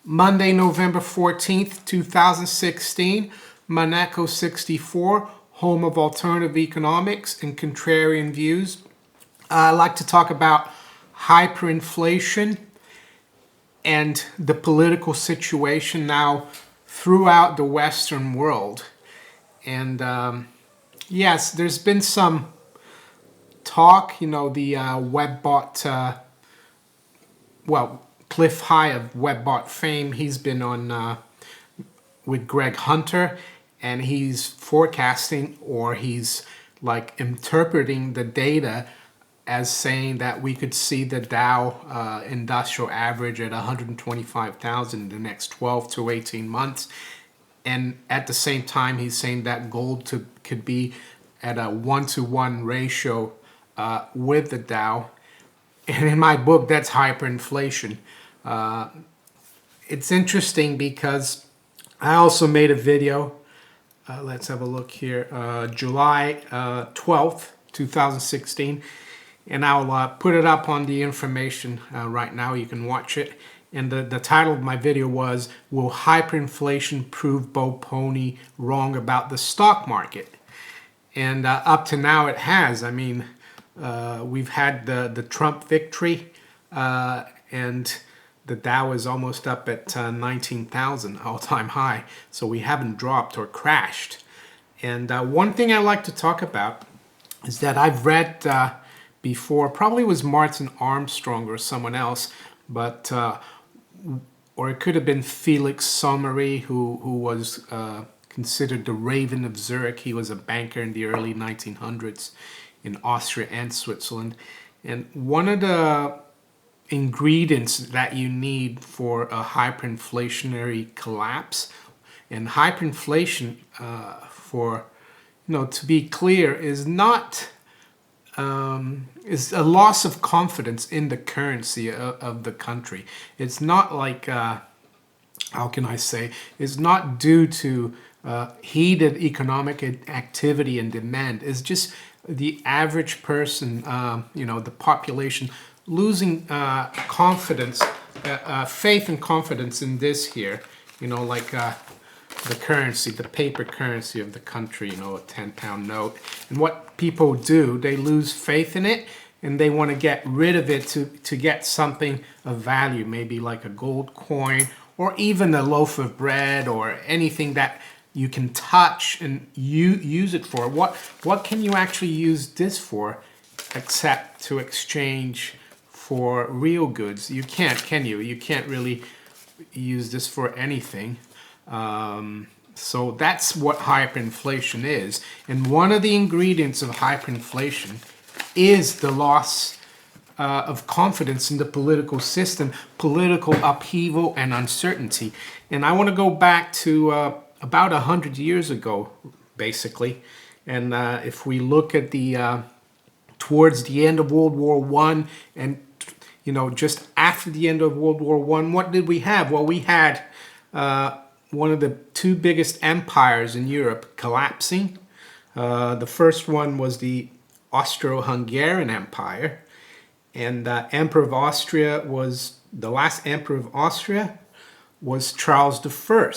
Monday, November 14th, 2016, Monaco 64, home of alternative economics and contrarian views. I'd like to talk about hyperinflation and the political situation now throughout the Western world. And yes, there's been some talk, the WebBot, Cliff High of WebBot fame, he's been on with Greg Hunter, and he's forecasting, or he's like interpreting the data as saying that we could see the Dow industrial average at 125,000 in the next 12 to 18 months. And at the same time, he's saying that gold could be at a 1-to-1 ratio with the Dow. And in my book, that's hyperinflation. It's interesting because I also made a video. Let's have a look here. July 12th, 2016. And I'll put it up on the information right now. You can watch it. And the title of my video was, Will Hyperinflation Prove Bo Pony Wrong About the Stock Market? And up to now it has. I mean, we've had the Trump victory, and the Dow is almost up at 19,000 all-time high. So we haven't dropped or crashed. And one thing I like to talk about is that I've read before, probably was Martin Armstrong or someone else, but or it could have been Felix Sommery, who was considered the Raven of Zurich. He was a banker in the early 1900s in Austria and Switzerland. And one of the ingredients that you need for a hyperinflationary collapse, and hyperinflation, to be clear, is not is a loss of confidence in the currency of the country. It's not like, how can I say, it's not due to heated economic activity and demand. It's just the average person, the population, losing confidence, faith and confidence in this here, the currency, the paper currency of the country, a 10-pound note. And what people do, they lose faith in it, and they want to get rid of it to get something of value, maybe like a gold coin, or even a loaf of bread, or anything that you can touch and use it for. What can you actually use this for except to exchange for real goods? You can't, can you? You can't really use this for anything. So that's what hyperinflation is. And one of the ingredients of hyperinflation is the loss of confidence in the political system, political upheaval and uncertainty. And I want to go back to about 100 years ago, basically. And if we look at towards the end of World War I, and just after the end of World War I, what did we have? Well, we had one of the two biggest empires in Europe collapsing. The first one was the Austro-Hungarian Empire, and the last emperor of Austria was Charles I.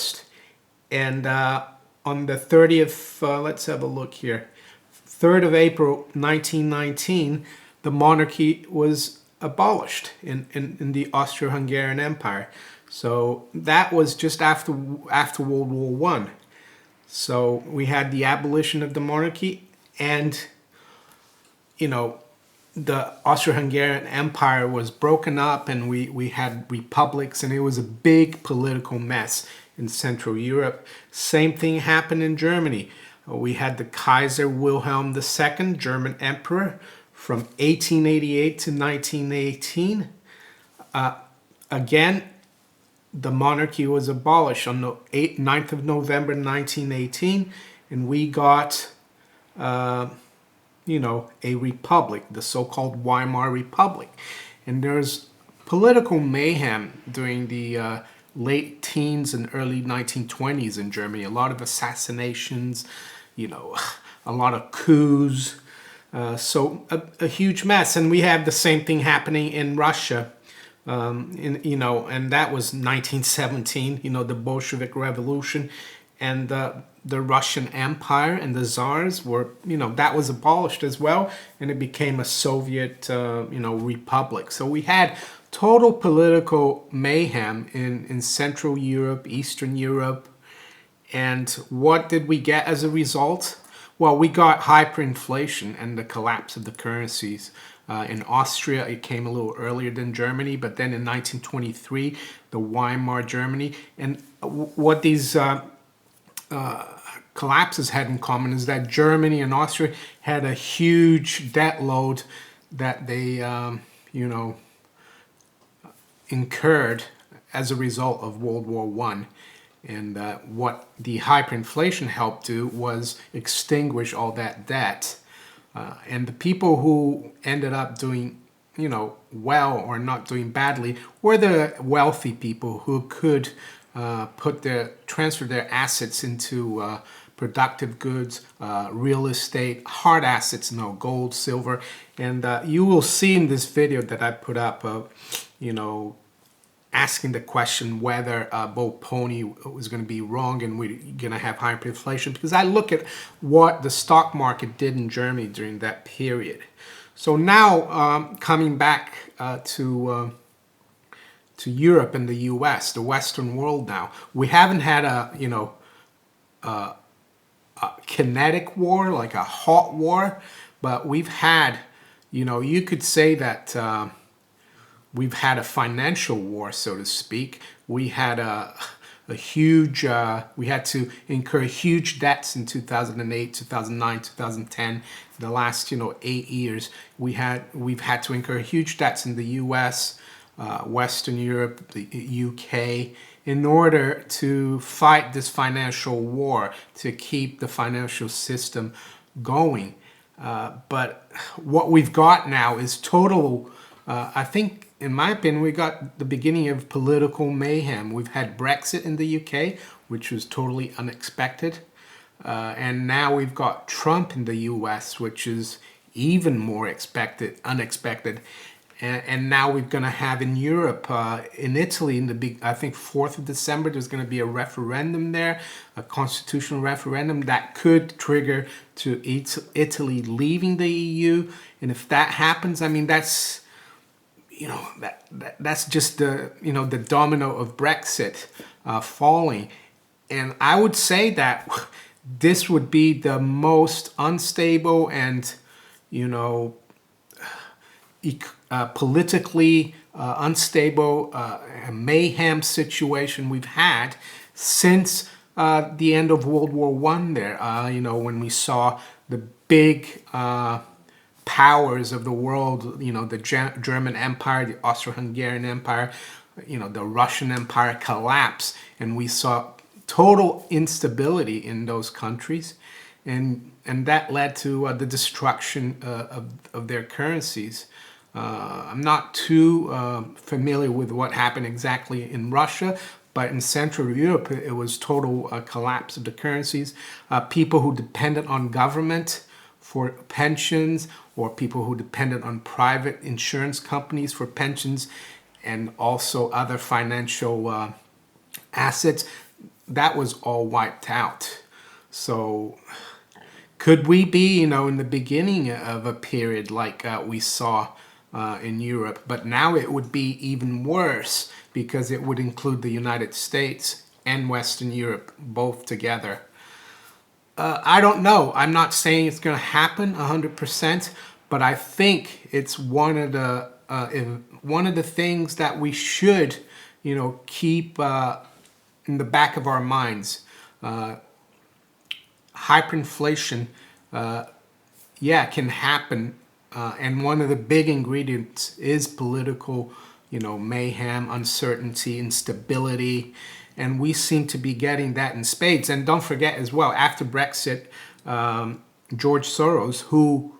And on the 30th, let's have a look here, 3rd of April 1919, the monarchy was abolished in the Austro-Hungarian Empire. So that was just after World War I. So we had the abolition of the monarchy, and the Austro-Hungarian Empire was broken up, and we had republics, and it was a big political mess in Central Europe. Same thing happened in Germany. We had the Kaiser Wilhelm II, German emperor, from 1888 to 1918. Again, the monarchy was abolished on the 9th of November 1918, and we got a republic, the so-called Weimar Republic. And there's political mayhem during the late teens and early 1920s in Germany. A lot of assassinations, a lot of coups. So a huge mess. And we have the same thing happening in Russia And that was 1917, the Bolshevik Revolution, and the Russian Empire and the Tsars were, that was abolished as well, and it became a Soviet, republic. So we had total political mayhem in Central Europe, Eastern Europe, and what did we get as a result? Well, we got hyperinflation and the collapse of the currencies. In Austria, it came a little earlier than Germany, but then in 1923, the Weimar Germany. And what these collapses had in common is that Germany and Austria had a huge debt load that they, incurred as a result of World War One. And what the hyperinflation helped do was extinguish all that debt. And the people who ended up doing, well or not doing badly were the wealthy people who could transfer their assets into productive goods, real estate, hard assets, gold, silver. And you will see in this video that I put up, asking the question whether Bo Pony was going to be wrong and we're going to have hyperinflation, because I look at what the stock market did in Germany during that period. So now coming back to Europe and the U.S., the Western world now, we haven't had a kinetic war, like a hot war, but we've had, you could say that we've had a financial war, so to speak. We had a huge, we had to incur huge debts in 2008, 2009, 2010. The last, 8 years, we've had to incur huge debts in the U.S., Western Europe, the UK, in order to fight this financial war, to keep the financial system going. But what we've got now is total, I think, in my opinion, we got the beginning of political mayhem. We've had Brexit in the UK, which was totally unexpected. And now we've got Trump in the US, which is even more unexpected. And now we're going to have in Europe, in Italy, I think 4th of December, there's going to be a referendum there, a constitutional referendum that could trigger to Italy leaving the EU. And if that happens, I mean, that's just the the domino of Brexit falling. And I would say that this would be the most unstable and politically unstable mayhem situation we've had since the end of World War One. There, when we saw the big powers of the world, the German Empire, the Austro-Hungarian Empire, the Russian Empire collapse, and we saw total instability in those countries, and that led to the destruction of their currencies. I'm not too familiar with what happened exactly in Russia, but in Central Europe, it was total collapse of the currencies. People who depended on government for pensions, or people who depended on private insurance companies for pensions, and also other financial assets, that was all wiped out. So could we be, in the beginning of a period like we saw in Europe? But now it would be even worse, because it would include the United States and Western Europe both together. I don't know. I'm not saying it's going to happen 100%, but I think it's one of the things that we should, keep in the back of our minds. Hyperinflation, can happen, and one of the big ingredients is political, mayhem, uncertainty, instability. And we seem to be getting that in spades. And don't forget as well, after Brexit, George Soros, who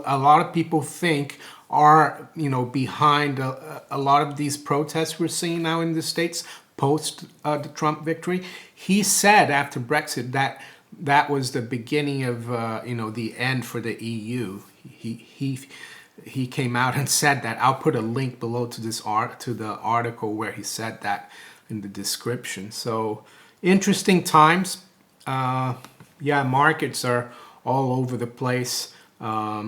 a lot of people think are, behind a lot of these protests we're seeing now in the States post the Trump victory, he said after Brexit that was the beginning of, the end for the EU. He he came out and said that. I'll put a link below to the article where he said that in the description. So interesting times. Yeah, markets are all over the place, but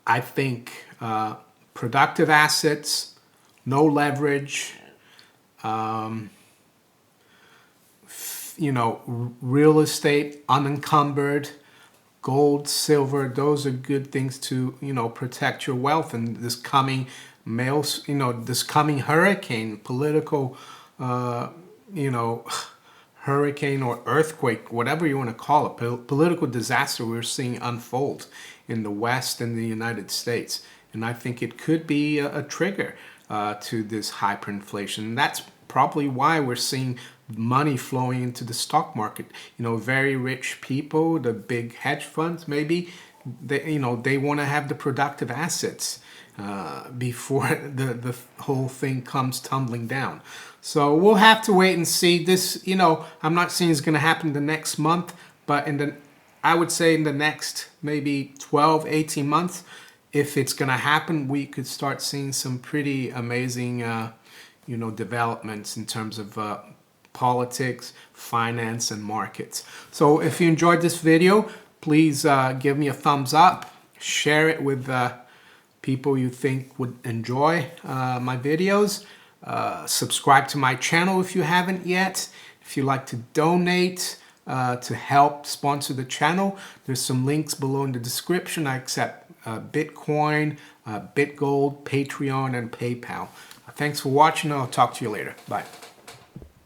I think productive assets, no leverage, real estate unencumbered, gold, silver, those are good things to, protect your wealth in this coming this coming hurricane, political, hurricane or earthquake, whatever you want to call it, political disaster we're seeing unfold in the West and the United States. And I think it could be a trigger to this hyperinflation. And that's probably why we're seeing money flowing into the stock market. Very rich people, the big hedge funds, maybe they want to have the productive assets before the whole thing comes tumbling down. So we'll have to wait and see. This, I'm not saying it's going to happen the next month, but I would say in the next maybe 12, 18 months, if it's going to happen, we could start seeing some pretty amazing, developments in terms of politics, finance, and markets. So if you enjoyed this video, please give me a thumbs up, share it with people you think would enjoy my videos. Subscribe to my channel if you haven't yet. If you'd like to donate to help sponsor the channel, there's some links below in the description. I accept Bitcoin, BitGold, Patreon, and PayPal. Thanks for watching. I'll talk to you later. Bye.